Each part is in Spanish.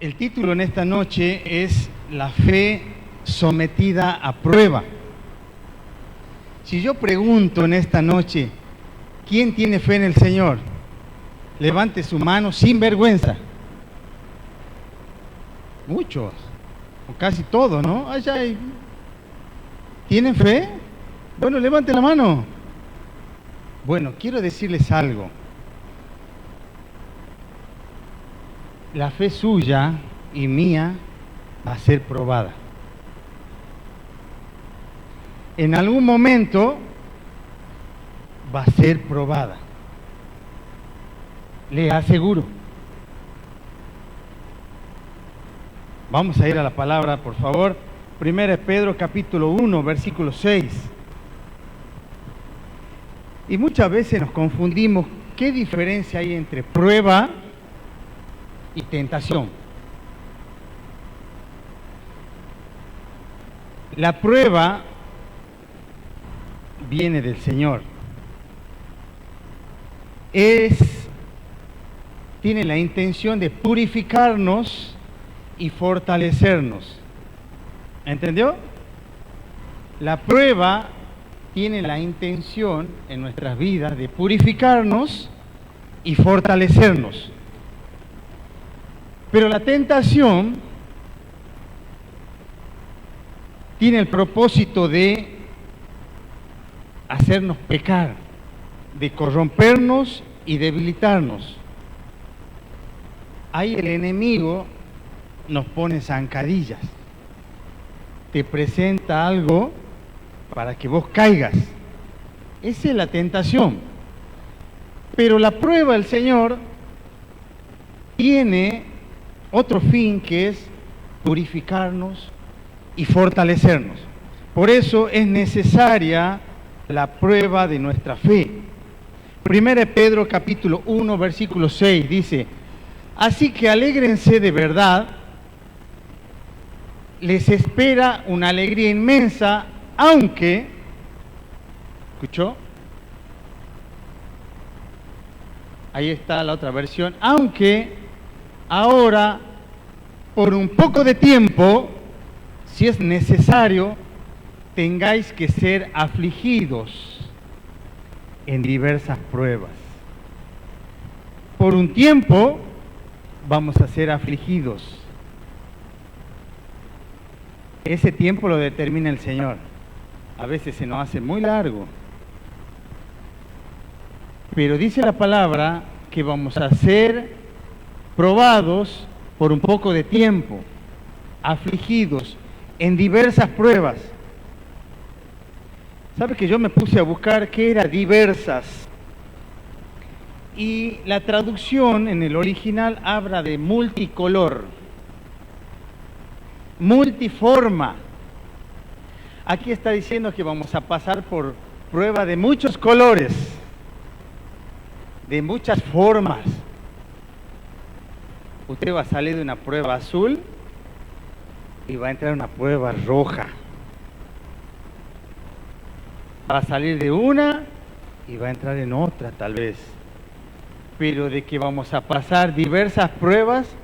El título en esta noche es La fe sometida a prueba. Si yo pregunto en esta noche, ¿quién tiene fe en el Señor? Levante su mano sin vergüenza. Muchos, o casi todos, ¿no? ¿Tienen fe? Bueno, levante la mano. Bueno, quiero decirles algo. La fe suya y mía va a ser probada. En algún momento va a ser probada. Le aseguro. Vamos a ir a la palabra, por favor. 1 Pedro capítulo 1, versículo 6. Y muchas veces nos confundimos qué diferencia hay entre prueba y tentación. La prueba viene del Señor. Tiene la intención de purificarnos y fortalecernos. ¿Entendió? La prueba tiene la intención en nuestras vidas de purificarnos y fortalecernos. Pero la tentación tiene el propósito de hacernos pecar, de corrompernos y debilitarnos. Ahí el enemigo nos pone zancadillas, te presenta algo para que vos caigas. Esa es la tentación. Pero la prueba del Señor tiene otro fin, que es purificarnos y fortalecernos. Por eso es necesaria la prueba de nuestra fe. 1 Pedro capítulo 1, versículo 6 dice: así que alégrense de verdad, les espera una alegría inmensa, aunque, ¿escuchó? Ahí está la otra versión, aunque ahora, por un poco de tiempo, si es necesario, tengáis que ser afligidos en diversas pruebas. Por un tiempo vamos a ser afligidos. Ese tiempo lo determina el Señor. A veces se nos hace muy largo. Pero dice la palabra que vamos a ser probados por un poco de tiempo, afligidos en diversas pruebas. ¿Sabe que yo me puse a buscar qué era diversas? Y la traducción en el original habla de multicolor, multiforma. Aquí está diciendo que vamos a pasar por prueba de muchos colores, de muchas formas. Usted va a salir de una prueba azul y va a entrar a una prueba roja. Va a salir de una y va a entrar en otra tal vez. Pero de que vamos a pasar diversas pruebas,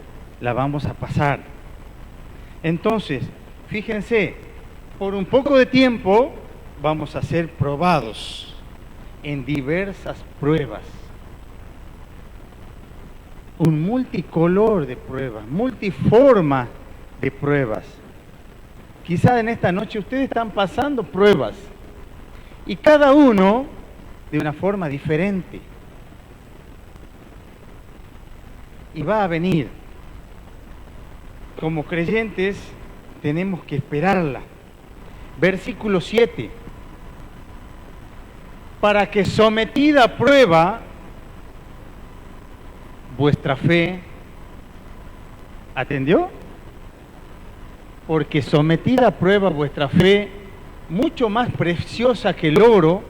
la vamos a pasar. Entonces, fíjense, por un poco de tiempo vamos a ser probados en diversas pruebas. Un multicolor de pruebas, multiforma de pruebas. Quizá en esta noche ustedes están pasando pruebas y cada uno de una forma diferente. Y va a venir. Como creyentes tenemos que esperarla. Versículo 7. Para que sometida a prueba vuestra fe, ¿atendió? Porque sometida a prueba vuestra fe, mucho más preciosa que el oro,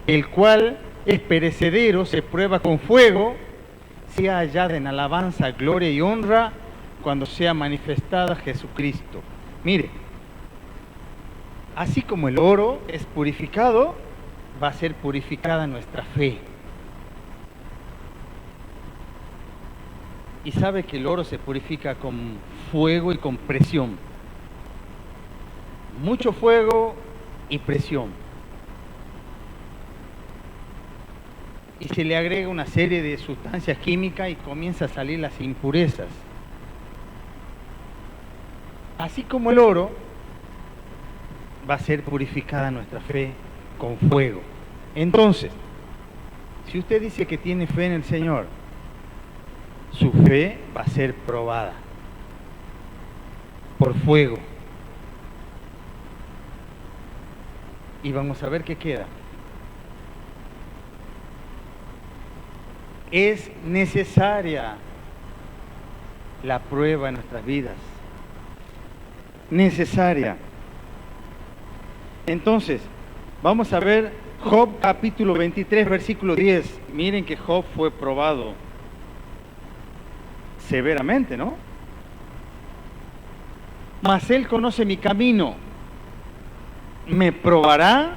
el cual es perecedero, se prueba con fuego, sea hallada en alabanza, gloria y honra cuando sea manifestada Jesucristo. Mire, así como el oro es purificado, va a ser purificada nuestra fe. Y sabe que el oro se purifica con fuego y con presión. Mucho fuego y presión. Y se le agrega una serie de sustancias químicas y comienza a salir las impurezas. Así como el oro, va a ser purificada nuestra fe con fuego. Entonces, si usted dice que tiene fe en el Señor, su fe va a ser probada por fuego. Y vamos a ver qué queda. Es necesaria la prueba en nuestras vidas. Necesaria. Entonces, vamos a ver Job capítulo 23, versículo 10. Miren que Job fue probado severamente, ¿no? Mas él conoce mi camino, me probará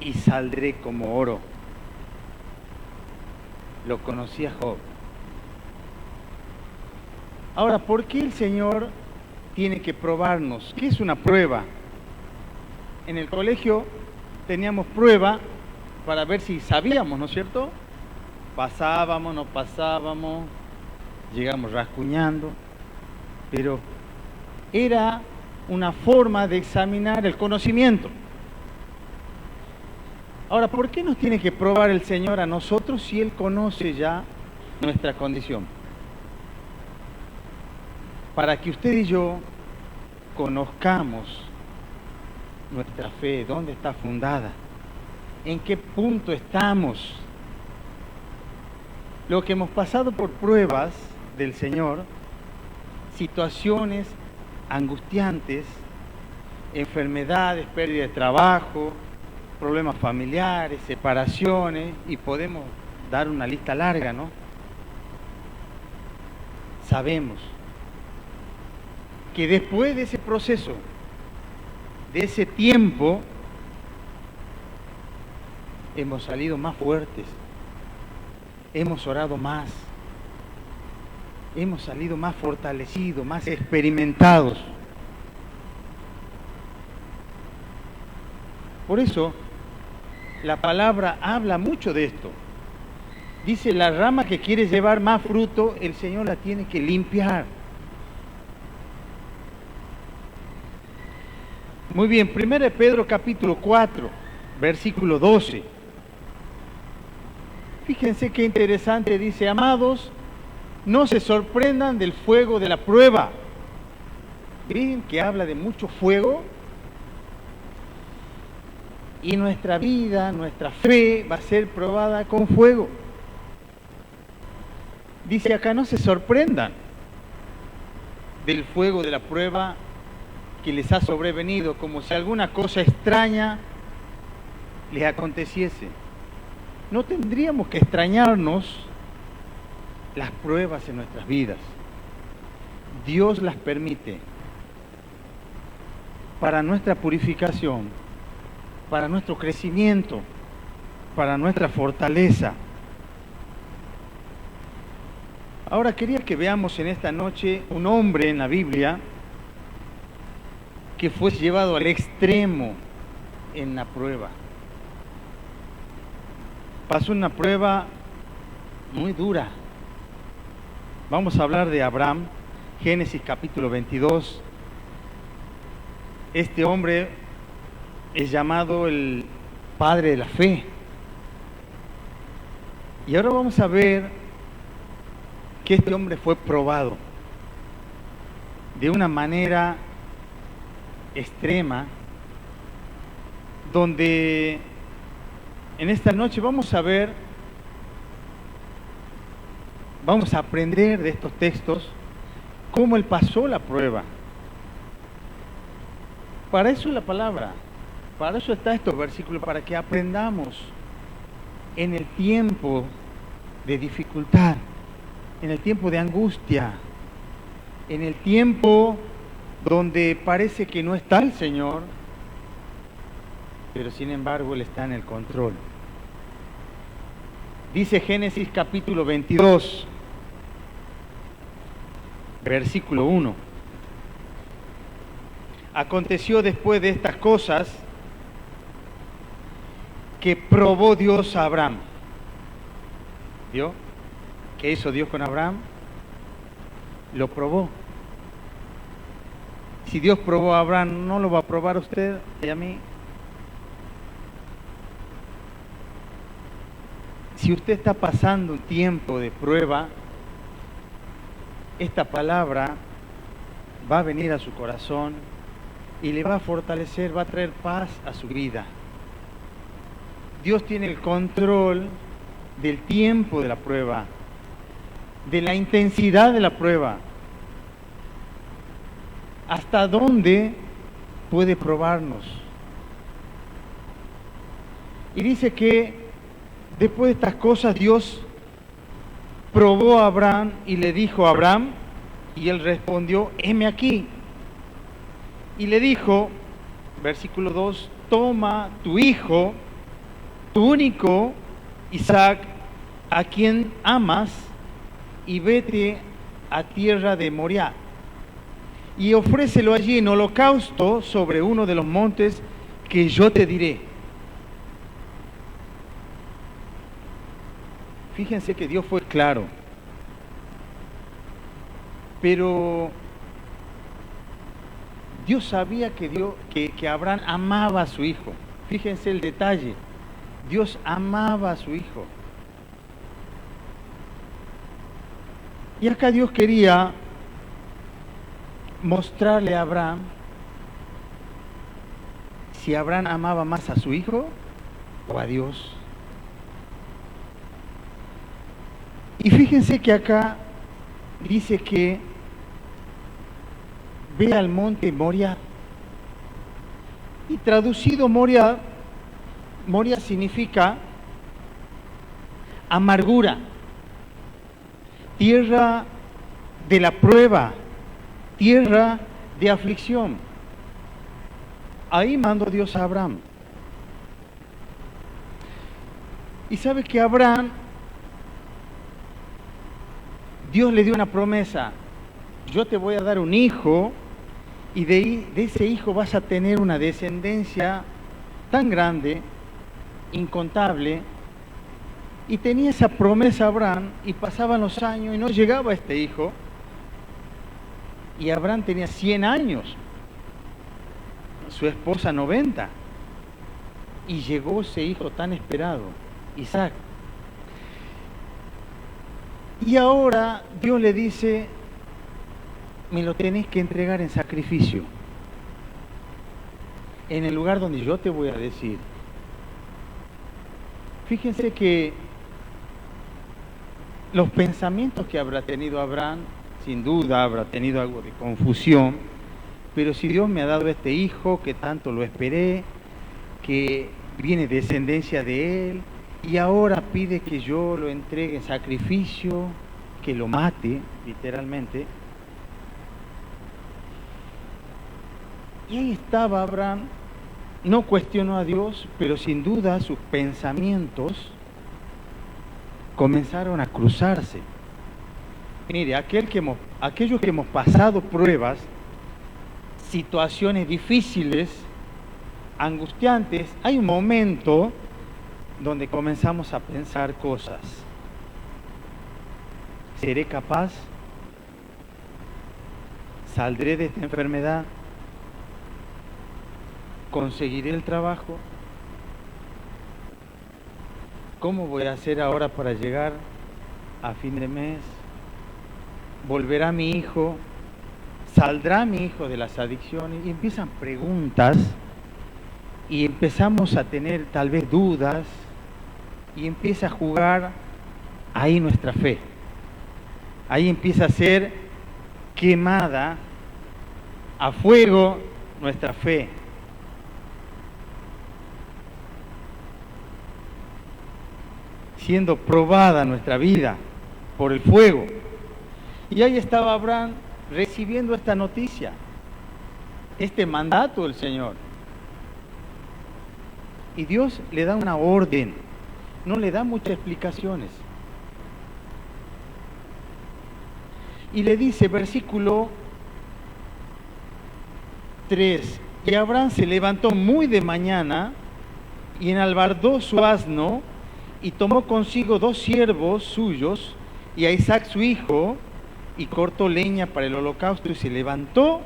y saldré como oro. Lo conocía Job. Ahora, ¿por qué el Señor tiene que probarnos? ¿Qué es una prueba? En el colegio teníamos prueba para ver si sabíamos, ¿no es cierto? Pasábamos, no pasábamos, llegamos rascuñando, pero era una forma de examinar el conocimiento. Ahora, ¿por qué nos tiene que probar el Señor a nosotros si Él conoce ya nuestra condición? Para que usted y yo conozcamos nuestra fe, dónde está fundada, en qué punto estamos. Lo que hemos pasado por pruebas del Señor, situaciones angustiantes, enfermedades, pérdida de trabajo, problemas familiares, separaciones, y podemos dar una lista larga, ¿no? Sabemos que después de ese proceso, de ese tiempo, hemos salido más fuertes, hemos orado más, hemos salido más fortalecidos, más experimentados. Por eso, la palabra habla mucho de esto. Dice, la rama que quiere llevar más fruto, el Señor la tiene que limpiar. Muy bien, 1 Pedro capítulo 4, versículo 12. Fíjense qué interesante, dice, amados, no se sorprendan del fuego de la prueba. ¿Ven que habla de mucho fuego? Y nuestra vida, nuestra fe va a ser probada con fuego. Dice acá, no se sorprendan del fuego de la prueba que les ha sobrevenido, como si alguna cosa extraña les aconteciese. No tendríamos que extrañarnos las pruebas en nuestras vidas. Dios las permite para nuestra purificación, para nuestro crecimiento, para nuestra fortaleza. Ahora quería que veamos en esta noche un hombre en la Biblia que fue llevado al extremo en la prueba. Pasó una prueba muy dura. Vamos a hablar de Abraham, Génesis capítulo 22. Este hombre es llamado el padre de la fe. Y ahora vamos a ver que este hombre fue probado de una manera extrema, donde en esta noche vamos a ver, vamos a aprender de estos textos cómo él pasó la prueba. Para eso es la palabra. Para eso está estos versículos, para que aprendamos en el tiempo de dificultad, en el tiempo de angustia, en el tiempo donde parece que no está el Señor, pero sin embargo Él está en el control. Dice Génesis capítulo 22, versículo 1. Aconteció después de estas cosas que probó Dios a Abraham. ¿Vio? ¿Qué hizo Dios con Abraham? Lo probó. Si Dios probó a Abraham, ¿no lo va a probar a usted y a mí? Si usted está pasando un tiempo de prueba, esta palabra va a venir a su corazón y le va a fortalecer, va a traer paz a su vida. Dios tiene el control del tiempo de la prueba, de la intensidad de la prueba. ¿Hasta dónde puede probarnos? Y dice que después de estas cosas Dios probó a Abraham y le dijo a Abraham, y él respondió, heme aquí. Y le dijo, versículo 2, toma tu hijo, tu único, Isaac, a quien amas, y vete a tierra de Moriah, y ofrécelo allí en holocausto sobre uno de los montes que yo te diré. Fíjense que Dios fue claro, pero Dios sabía que Abraham amaba a su hijo. Fíjense el detalle, Dios amaba a su hijo. Y acá Dios quería mostrarle a Abraham si Abraham amaba más a su hijo o a Dios. Y fíjense que acá dice que ve al monte Moriah. Y traducido Moriah significa amargura, tierra de la prueba, tierra de aflicción. Ahí mandó Dios a Abraham. Y sabe que Abraham, Dios le dio una promesa: yo te voy a dar un hijo y de ese hijo vas a tener una descendencia tan grande, incontable. Y tenía esa promesa Abraham, y pasaban los años y no llegaba este hijo. Y Abraham tenía 100 años, su esposa 90, y llegó ese hijo tan esperado, Isaac. Y ahora Dios le dice: me lo tenés que entregar en sacrificio, en el lugar donde yo te voy a decir. Fíjense que los pensamientos que habrá tenido Abraham, sin duda habrá tenido algo de confusión, pero si Dios me ha dado este hijo que tanto lo esperé, que viene descendencia de él, y ahora pide que yo lo entregue en sacrificio, que lo mate, literalmente. Y ahí estaba Abraham, no cuestionó a Dios, pero sin duda sus pensamientos comenzaron a cruzarse. Mire, aquellos que hemos pasado pruebas, situaciones difíciles, angustiantes, hay un momento donde comenzamos a pensar cosas. ¿Seré capaz? ¿Saldré de esta enfermedad? ¿Conseguiré el trabajo? ¿Cómo voy a hacer ahora para llegar a fin de mes? ¿Volverá mi hijo? ¿Saldrá mi hijo de las adicciones? Y empiezan preguntas, y empezamos a tener tal vez dudas, y empieza a jugar ahí nuestra fe. Ahí empieza a ser quemada a fuego nuestra fe. Siendo probada nuestra vida por el fuego. Y ahí estaba Abraham recibiendo esta noticia, este mandato del Señor. Y Dios le da una orden, no le da muchas explicaciones. Y le dice, versículo 3, y Abraham se levantó muy de mañana y enalbardó su asno y tomó consigo 2 siervos suyos y a Isaac su hijo y cortó leña para el holocausto y se levantó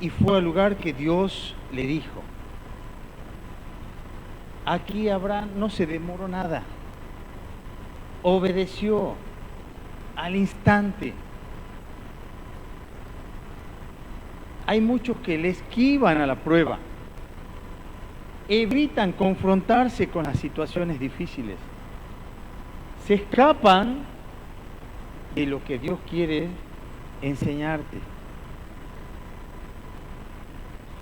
y fue al lugar que Dios le dijo. Aquí Abraham no se demoró nada, obedeció al instante. Hay muchos que le esquivan a la prueba, evitan confrontarse con las situaciones difíciles, se escapan de lo que Dios quiere enseñarte.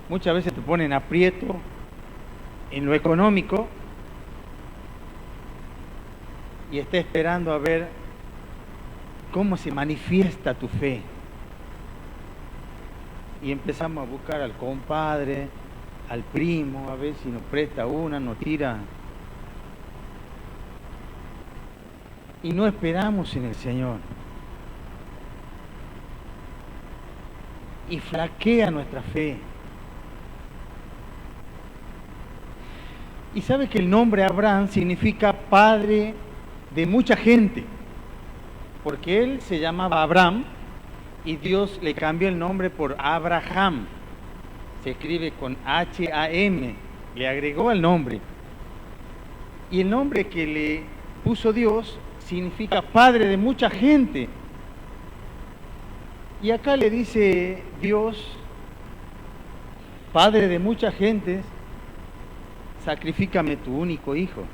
Muchas veces te ponen aprieto en lo económico y está esperando a ver cómo se manifiesta tu fe. Y empezamos a buscar al compadre, al primo, a ver si nos presta una, nos tira. Y no esperamos en el Señor. Y flaquea nuestra fe. Y sabe que el nombre Abraham significa padre de mucha gente, porque él se llamaba Abraham y Dios le cambió el nombre por Abraham. Se escribe con H-A-M, le agregó el nombre. Y el nombre que le puso Dios significa padre de mucha gente. Y acá le dice Dios, padre de mucha gente, sacrifícame tu único hijo.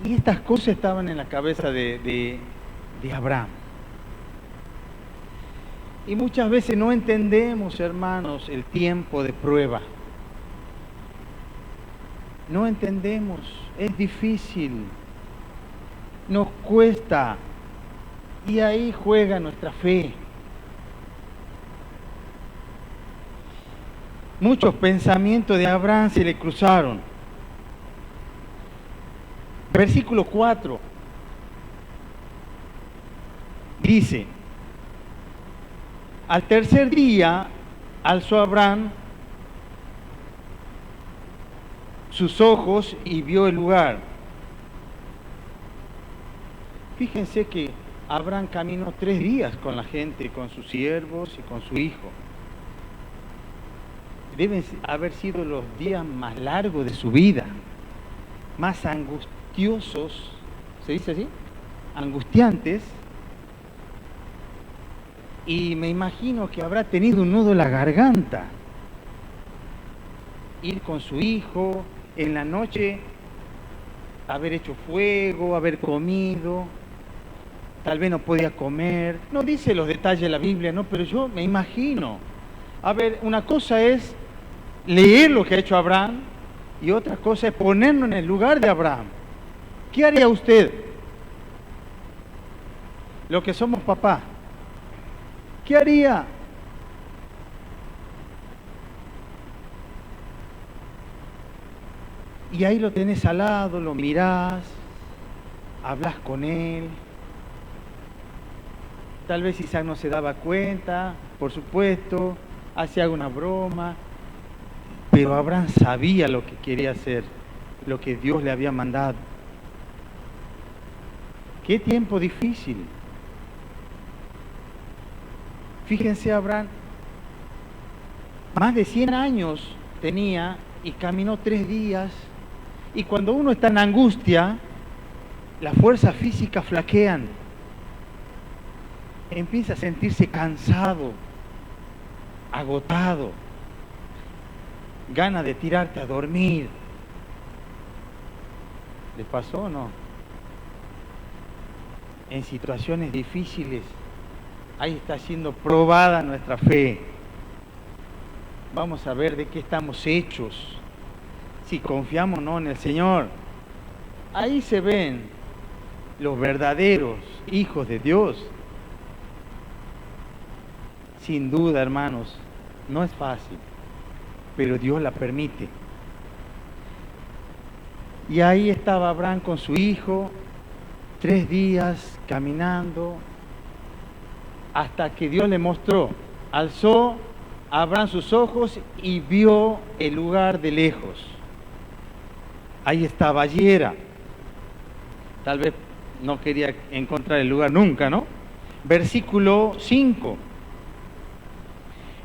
Y estas cosas estaban en la cabeza de Abraham. Y muchas veces no entendemos, hermanos, el tiempo de prueba. No entendemos, es difícil, nos cuesta, y ahí juega nuestra fe. Muchos pensamientos de Abraham se le cruzaron. Versículo 4 dice: al tercer día alzó Abraham sus ojos y vio el lugar. Fíjense que Abraham caminó 3 días con la gente, con sus siervos y con su hijo. Deben haber sido los días más largos de su vida, más angustiosos, ¿se dice así? Angustiantes. Y me imagino que habrá tenido un nudo en la garganta. Ir con su hijo, en la noche haber hecho fuego, haber comido, tal vez no podía comer. No dice los detalles de la Biblia, ¿no? Pero yo me imagino. A ver, una cosa es leer lo que ha hecho Abraham y otra cosa es ponernos en el lugar de Abraham. ¿Qué haría usted? Lo que somos papá. ¿Qué haría? Y ahí lo tenés al lado, lo mirás, hablas con él. Tal vez Isaac no se daba cuenta, por supuesto, hacía alguna broma, pero Abraham sabía lo que quería hacer, lo que Dios le había mandado. Qué tiempo difícil. Fíjense, Abraham, más de 100 años tenía y caminó 3 días. Y cuando uno está en angustia, las fuerzas físicas flaquean. Empieza a sentirse cansado, agotado, ganas de tirarte a dormir. ¿Les pasó o no? En situaciones difíciles, ahí está siendo probada nuestra fe. Vamos a ver de qué estamos hechos, si confiamos o no en el Señor. Ahí se ven los verdaderos hijos de Dios. Sin duda, hermanos, no es fácil, pero Dios la permite. Y ahí estaba Abraham con su hijo, 3 días caminando, hasta que Dios le mostró. Alzó Abraham sus ojos y vio el lugar de lejos. Ahí estaba, allí era. Tal vez no quería encontrar el lugar nunca, ¿no? Versículo 5.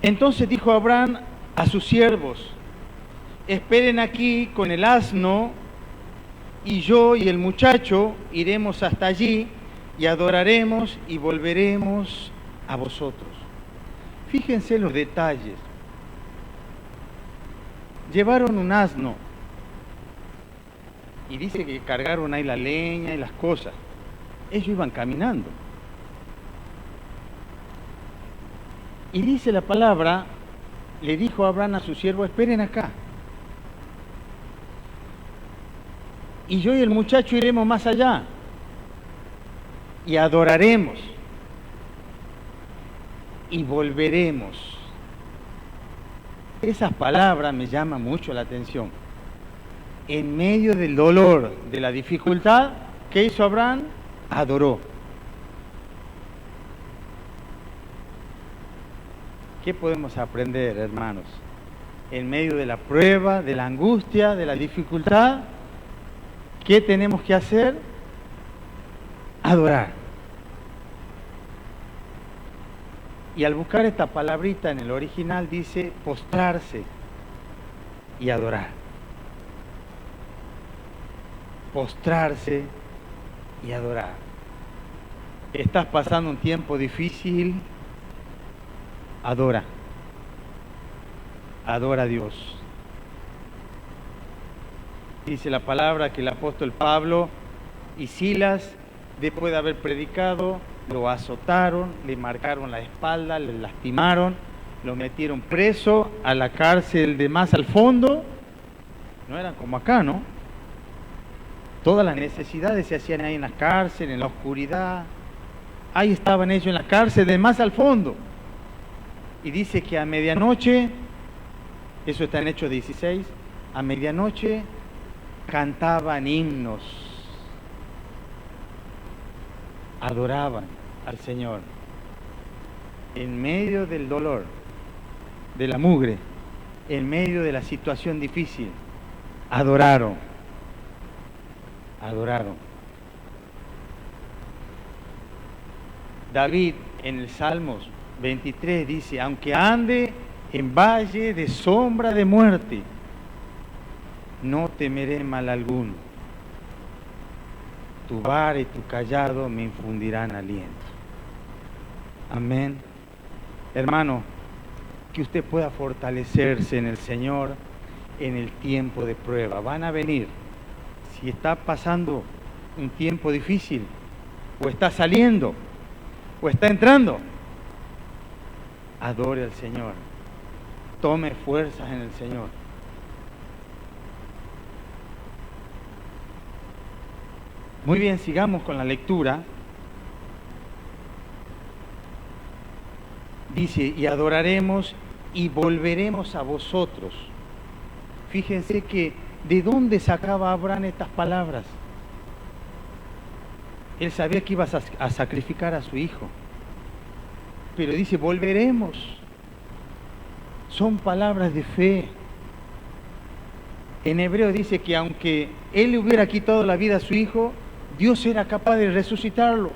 Entonces dijo Abraham a sus siervos: esperen aquí con el asno, y yo y el muchacho iremos hasta allí y adoraremos y volveremos a vosotros. Fíjense los detalles. Llevaron un asno y dice que cargaron ahí la leña y las cosas. Ellos iban caminando. Y dice la palabra, le dijo Abraham a su siervo: esperen acá. Y yo y el muchacho iremos más allá y adoraremos y volveremos. Esas palabras me llaman mucho la atención. En medio del dolor, de la dificultad, ¿qué hizo Abraham? Adoró. ¿Qué podemos aprender, hermanos? En medio de la prueba, de la angustia, de la dificultad, ¿qué tenemos que hacer? Adorar. Y al buscar esta palabrita en el original dice postrarse y adorar. Postrarse y adorar. ¿Estás pasando un tiempo difícil? Adora. Adora a Dios. Dice la palabra que el apóstol Pablo y Silas, después de haber predicado, lo azotaron, le marcaron la espalda, le lastimaron, lo metieron preso a la cárcel de más al fondo. No eran como acá, ¿no? Todas las necesidades se hacían ahí en la cárcel, en la oscuridad. Ahí estaban ellos en la cárcel de más al fondo. Y dice que a medianoche, eso está en Hechos 16, a medianoche cantaban himnos, adoraban al Señor en medio del dolor, de la mugre, en medio de la situación difícil. Adoraron. David en el Salmos 23 dice: aunque ande en valle de sombra de muerte, no temeré mal alguno. Tu vara y tu cayado me infundirán aliento. Amén. Hermano, que usted pueda fortalecerse en el Señor en el tiempo de prueba. Van a venir. Si está pasando un tiempo difícil, o está saliendo, o está entrando, adore al Señor. Tome fuerzas en el Señor. Muy bien, sigamos con la lectura. Dice: y adoraremos y volveremos a vosotros. Fíjense que ¿de dónde sacaba Abraham estas palabras? Él sabía que iba a sacrificar a su hijo. Pero dice: volveremos. Son palabras de fe. En hebreo dice que aunque él le hubiera quitado la vida a su hijo, Dios era capaz de resucitarlo.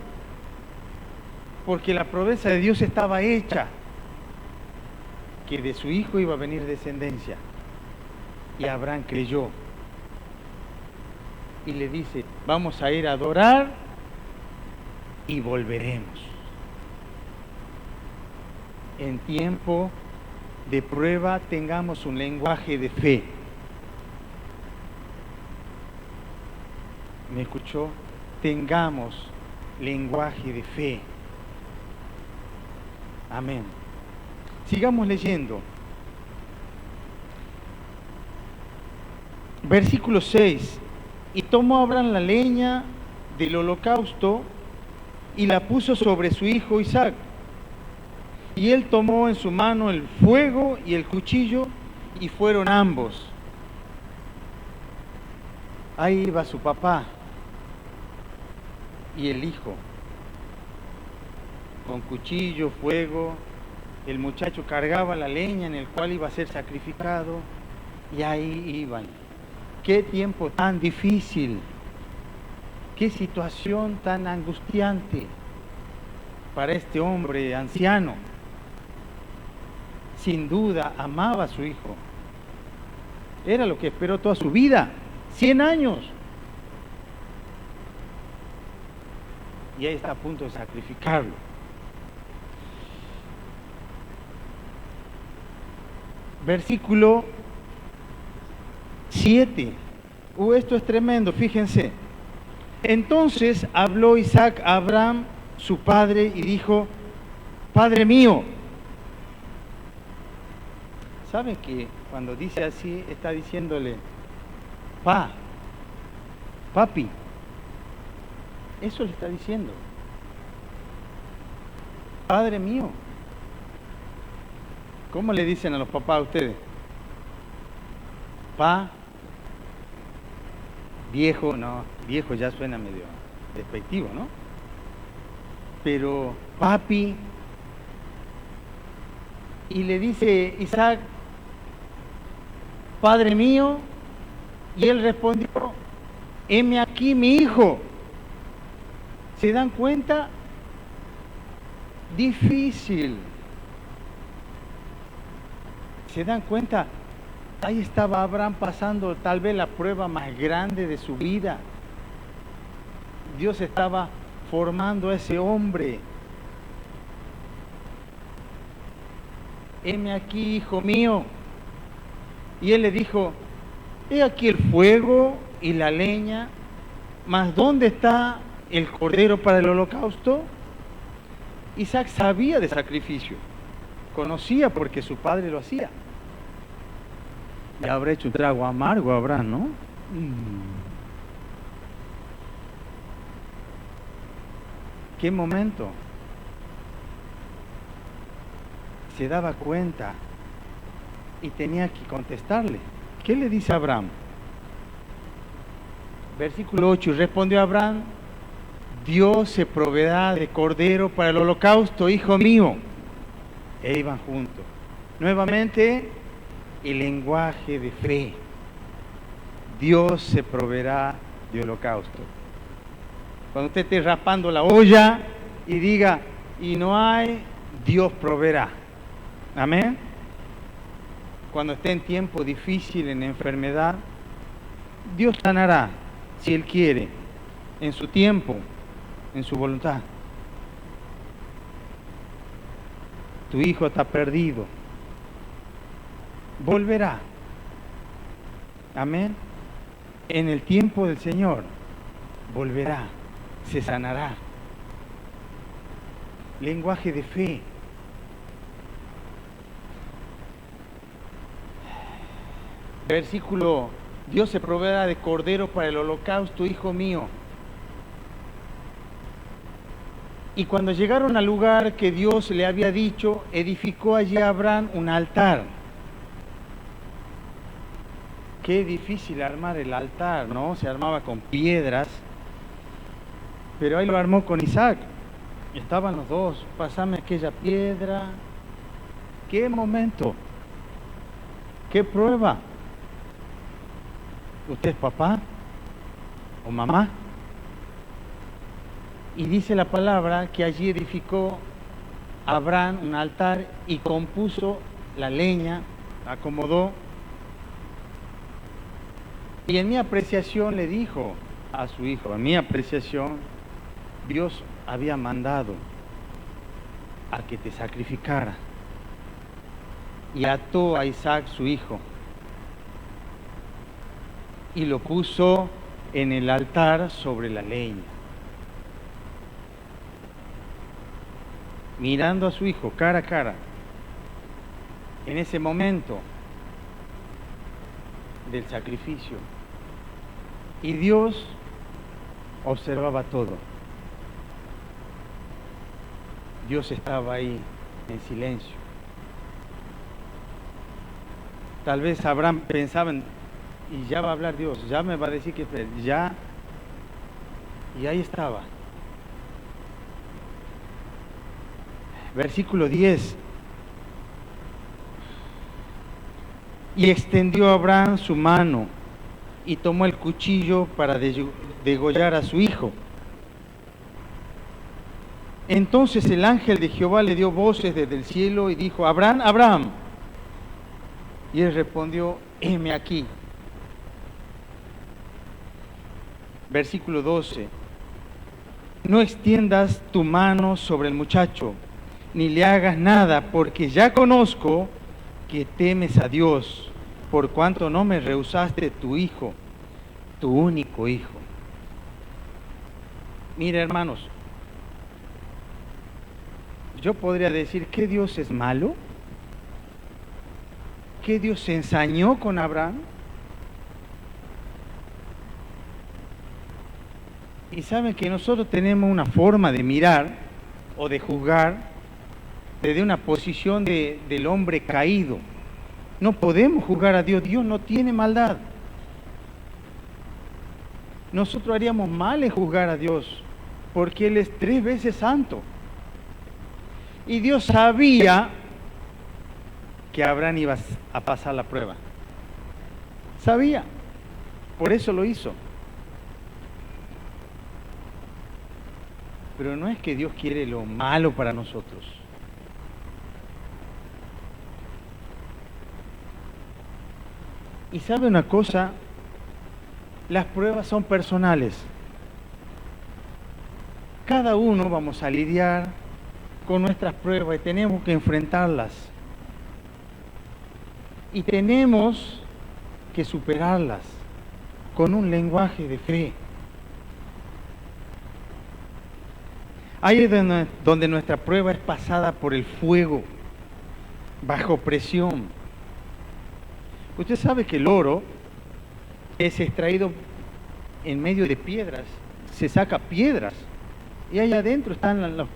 Porque la promesa de Dios estaba hecha, que de su hijo iba a venir descendencia. Y Abraham creyó. Y le dice: vamos a ir a adorar y volveremos. En tiempo de prueba tengamos un lenguaje de fe. ¿Me escuchó? Tengamos lenguaje de fe. Amén. Sigamos leyendo. Versículo 6. Y tomó Abraham la leña del holocausto y la puso sobre su hijo Isaac. Y él tomó en su mano el fuego y el cuchillo, y fueron ambos. Ahí iba su papá. y el hijo, con cuchillo, fuego, el muchacho cargaba la leña en el cual iba a ser sacrificado, y ahí iban. Qué tiempo tan difícil, qué situación tan angustiante para este hombre anciano. Sin duda amaba a su hijo. Era lo que esperó toda su vida, 100 años. Y ahí está a punto de sacrificarlo. Versículo 7. Esto es tremendo, fíjense. Entonces habló Isaac a Abraham, su padre, y dijo: Padre mío. ¿Saben que cuando dice así está diciéndole papi? Eso le está diciendo. Padre mío. ¿Cómo le dicen a los papás a ustedes? Viejo, no, viejo ya suena medio despectivo, ¿no? Pero papi. Y le dice Isaac: Padre mío. Y él respondió: heme aquí mi hijo. ¿Se dan cuenta? Difícil. ¿Se dan cuenta? Ahí estaba Abraham pasando tal vez la prueba más grande de su vida. Dios estaba formando a ese hombre. Heme aquí, hijo mío. Y él le dijo: he aquí el fuego y la leña, mas ¿dónde está el cordero para el holocausto? Isaac sabía de sacrificio, conocía porque su padre lo hacía. Le habrá hecho un trago amargo a Abraham, ¿no? ¿Qué momento? Se daba cuenta y tenía que contestarle. ¿Qué le dice a Abraham? Versículo 8. Respondió Abraham: Dios se proveerá de cordero para el holocausto, hijo mío. E iban juntos. Nuevamente, el lenguaje de fe. Dios se proveerá de holocausto. Cuando usted esté raspando la olla y diga: y no hay, Dios proveerá. Amén. Cuando esté en tiempo difícil, en enfermedad, Dios sanará, si Él quiere, en su tiempo, en su voluntad. Tu hijo está perdido. Volverá. Amén. En el tiempo del Señor, volverá, se sanará. Lenguaje de fe. Versículo: Dios se proveerá de cordero para el holocausto, hijo mío. Y cuando llegaron al lugar que Dios le había dicho, edificó allí a Abraham un altar. Qué difícil armar el altar, ¿no? Se armaba con piedras, pero ahí lo armó con Isaac. Estaban los dos: pasame aquella piedra. Qué momento, qué prueba. ¿Usted es papá o mamá? Y dice la palabra que allí edificó Abraham un altar y compuso la leña, acomodó. Y en mi apreciación le dijo a su hijo, en mi apreciación, Dios había mandado a que te sacrificara. Y ató a Isaac, su hijo, y lo puso en el altar sobre la leña, mirando a su hijo cara a cara. En ese momento del sacrificio. Y Dios observaba todo. Dios estaba ahí en silencio. Tal vez Abraham pensaba: y ya va a hablar Dios, ya me va a decir que ya. Y ahí estaba, Versículo 10. Y extendió Abraham su mano y tomó el cuchillo para degollar a su hijo. Entonces el ángel de Jehová le dio voces desde el cielo y dijo: Abraham, Abraham. Y él respondió: heme aquí. Versículo 12. No extiendas tu mano sobre el muchacho, ni le hagas nada, porque ya conozco que temes a Dios, por cuanto no me rehusaste tu hijo, tu único hijo. Mira, hermanos, yo podría decir que Dios es malo, que Dios se ensañó con Abraham. Y saben que nosotros tenemos una forma de mirar o de juzgar desde una posición del hombre caído. No podemos juzgar a Dios. Dios no tiene maldad. Nosotros haríamos mal en juzgar a Dios, porque Él es 3 veces santo. Y Dios sabía que Abraham iba a pasar la prueba. Sabía. Por eso lo hizo. Pero no es que Dios quiere lo malo para nosotros. Y sabe una cosa, las pruebas son personales. Cada uno vamos a lidiar con nuestras pruebas y tenemos que enfrentarlas. Y tenemos que superarlas con un lenguaje de fe. Ahí es donde nuestra prueba es pasada por el fuego, bajo presión. Usted sabe que el oro es extraído en medio de piedras, se saca piedras y ahí adentro están los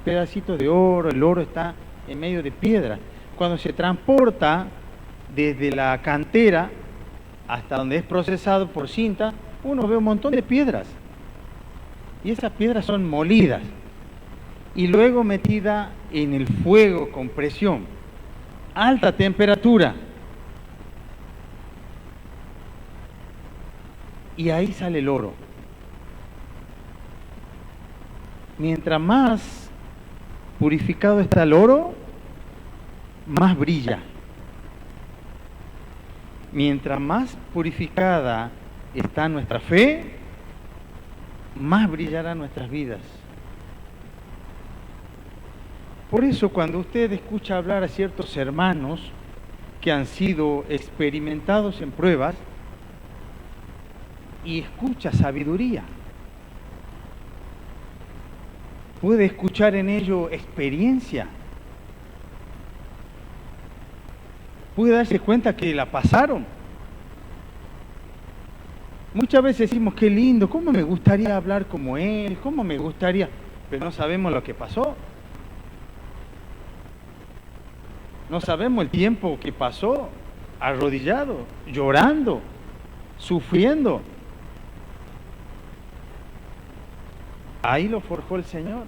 pedacitos de oro, el oro está en medio de piedras. Cuando se transporta desde la cantera hasta donde es procesado por cinta, uno ve un montón de piedras y esas piedras son molidas y luego metida en el fuego con presión, alta temperatura. Y ahí sale el oro. Mientras más purificado está el oro, más brilla. Mientras más purificada está nuestra fe, más brillarán nuestras vidas. Por eso cuando usted escucha hablar a ciertos hermanos que han sido experimentados en pruebas y escucha sabiduría, puede escuchar en ello experiencia, puede darse cuenta que la pasaron. Muchas veces decimos: qué lindo, cómo me gustaría hablar como él, cómo me gustaría, pero no sabemos lo que pasó. No sabemos el tiempo que pasó arrodillado, llorando, sufriendo. Ahí lo forjó el Señor.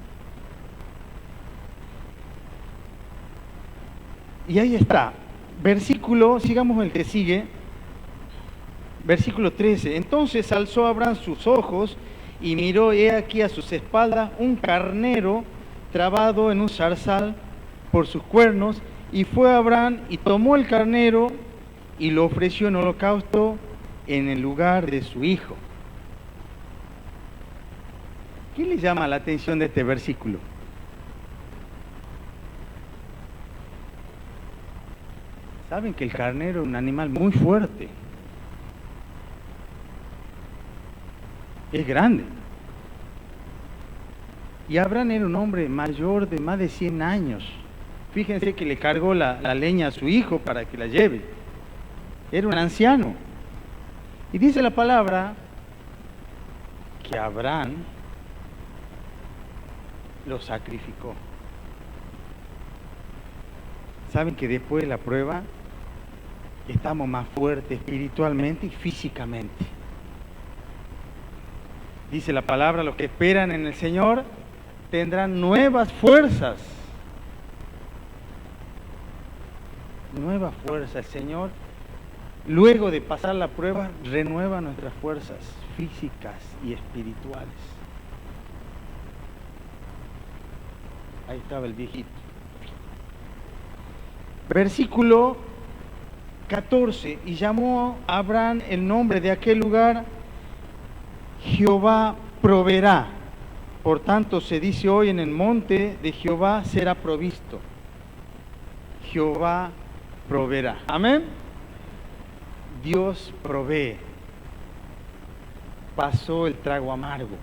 Y ahí está. Versículo, sigamos el que sigue. Versículo 13. Entonces alzó Abraham sus ojos y miró, he aquí a sus espaldas un carnero trabado en un zarzal por sus cuernos. Y fue Abraham y tomó el carnero y lo ofreció en holocausto en el lugar de su hijo. ¿Qué le llama la atención de este versículo? Saben que el carnero es un animal muy fuerte. Es grande. Y Abraham era un hombre mayor de más de 100 años. Fíjense que le cargó la leña a su hijo para que la lleve. Era un anciano. Y dice la palabra que Abraham lo sacrificó. Saben que después de la prueba estamos más fuertes espiritualmente y físicamente. Dice la palabra: los que esperan en el Señor tendrán nuevas fuerzas, nueva fuerza. El Señor, luego de pasar la prueba, renueva nuestras fuerzas físicas y espirituales. Ahí estaba el viejito. Versículo 14. Y llamó a Abraham el nombre de aquel lugar, Jehová proveerá. Por tanto se dice hoy, en el monte de Jehová será provisto. Jehová proveerá. Amén. Dios provee. Pasó el trago amargo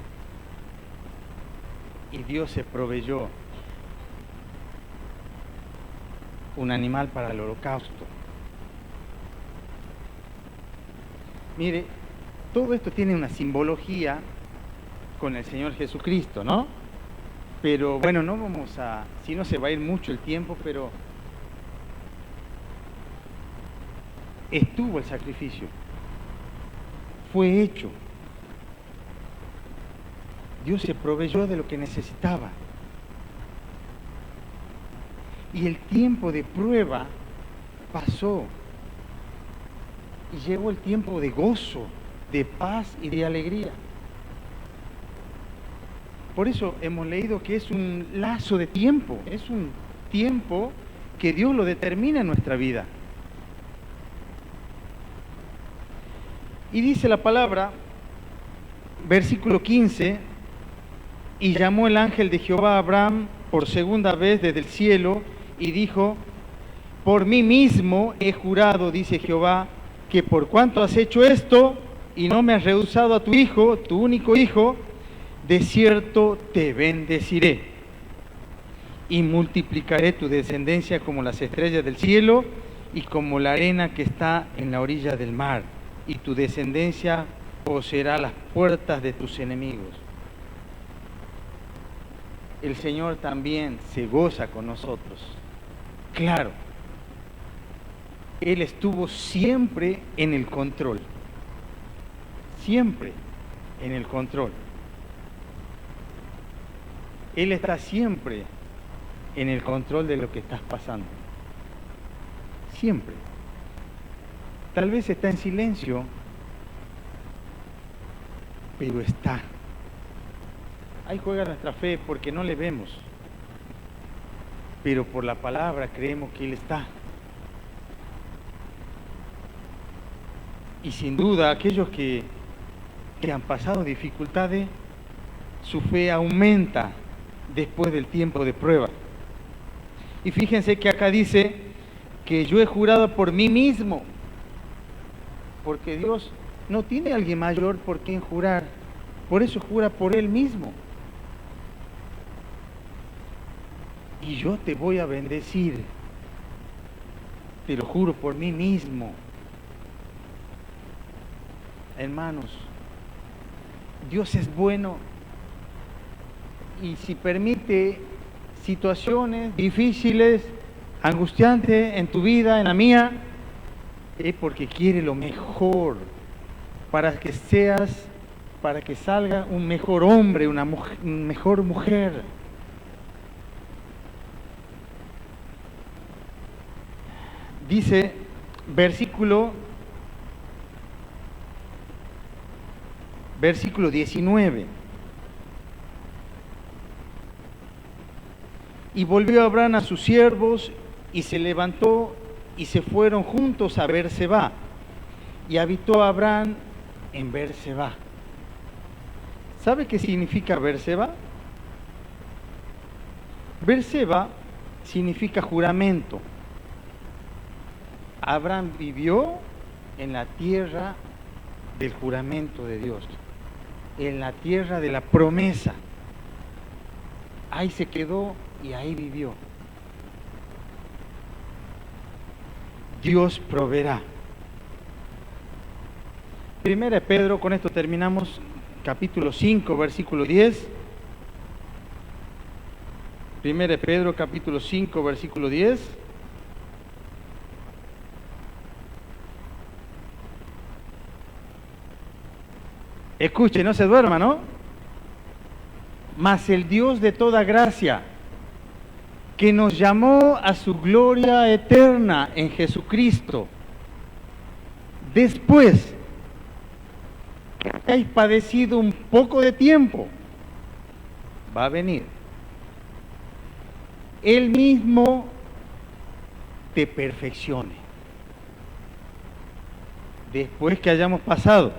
y Dios se proveyó un animal para el holocausto. Mire, todo esto tiene una simbología con el Señor Jesucristo, ¿no? Pero bueno, no vamos a, si no se va a ir mucho el tiempo, pero estuvo el sacrificio, fue hecho. Dios se proveyó de lo que necesitaba. Y el tiempo de prueba pasó. Y llegó el tiempo de gozo, de paz y de alegría. Por eso hemos leído que es un lazo de tiempo, es un tiempo que Dios lo determina en nuestra vida. Y dice la palabra, versículo 15, y llamó el ángel de Jehová a Abraham por segunda vez desde el cielo, y dijo, por mí mismo he jurado, dice Jehová, que por cuanto has hecho esto, y no me has rehusado a tu hijo, tu único hijo, de cierto te bendeciré, y multiplicaré tu descendencia como las estrellas del cielo, y como la arena que está en la orilla del mar, y tu descendencia poseerá las puertas de tus enemigos. El Señor también se goza con nosotros. Claro, Él estuvo siempre en el control. Siempre en el control. Él está siempre en el control de lo que estás pasando. Siempre. Tal vez está en silencio, pero está. Ahí juega nuestra fe porque no le vemos, pero por la palabra creemos que Él está. Y sin duda aquellos que han pasado dificultades, su fe aumenta después del tiempo de prueba. Y fíjense que acá dice que yo he jurado por mí mismo, porque Dios no tiene a alguien mayor por quien jurar, por eso jura por Él mismo. Y yo te voy a bendecir, te lo juro por mí mismo. Hermanos, Dios es bueno, y si permite situaciones difíciles, angustiantes en tu vida, en la mía, es porque quiere lo mejor para que seas, para que salga un mejor hombre, una mejor mujer. Dice versículo 19. Y volvió Abraham a sus siervos, y se levantó, y se fueron juntos a Berseba. Y habitó Abraham en Berseba. ¿Sabe qué significa Berseba? Berseba significa juramento. Abraham vivió en la tierra del juramento de Dios, en la tierra de la promesa. Ahí se quedó y ahí vivió. Dios proveerá. Primera de Pedro, con esto terminamos, capítulo 5, versículo 10. Primera de Pedro, capítulo 5, versículo 10. Escuche, no se duerma, ¿no? Mas el Dios de toda gracia, que nos llamó a su gloria eterna en Jesucristo. Después que hayáis padecido un poco de tiempo, va a venir. Él mismo te perfeccione. Después que hayamos pasado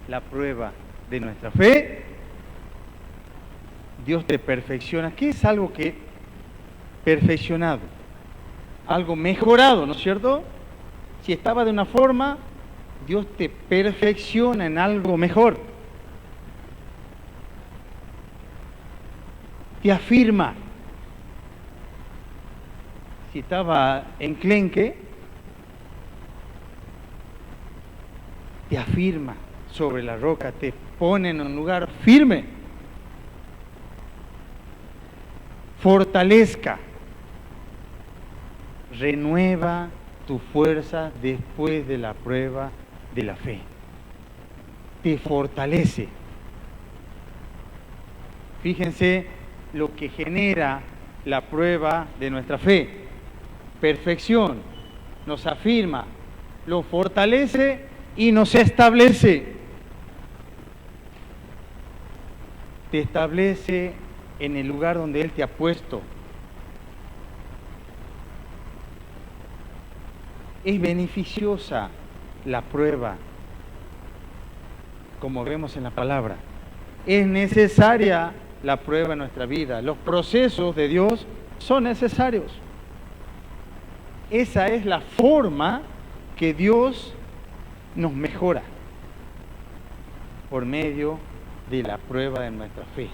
la prueba de nuestra fe, Dios te perfecciona. ¿Qué es algo que perfeccionado? Algo mejorado, ¿no es cierto? Si estaba de una forma, Dios te perfecciona en algo mejor. Te afirma. Si estaba enclenque, te afirma sobre la roca, te pone en un lugar firme. Fortalezca. Renueva tu fuerza después de la prueba de la fe. Te fortalece. Fíjense lo que genera la prueba de nuestra fe. Perfección, nos afirma, lo fortalece y nos establece. Te establece en el lugar donde Él te ha puesto. Es beneficiosa la prueba, como vemos en la palabra. Es necesaria la prueba en nuestra vida. Los procesos de Dios son necesarios. Esa es la forma que Dios nos mejora, por medio de la prueba de nuestra fe.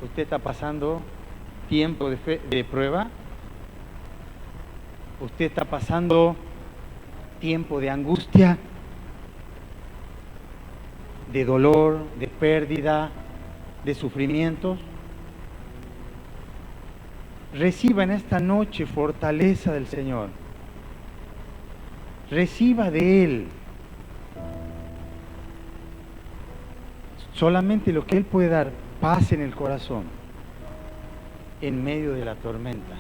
¿Usted está pasando tiempo de prueba? ¿Usted está pasando tiempo de angustia, de dolor, de pérdida, de sufrimientos? Reciba en esta noche fortaleza del Señor. Reciba de Él solamente lo que Él puede dar, paz en el corazón en medio de la tormenta.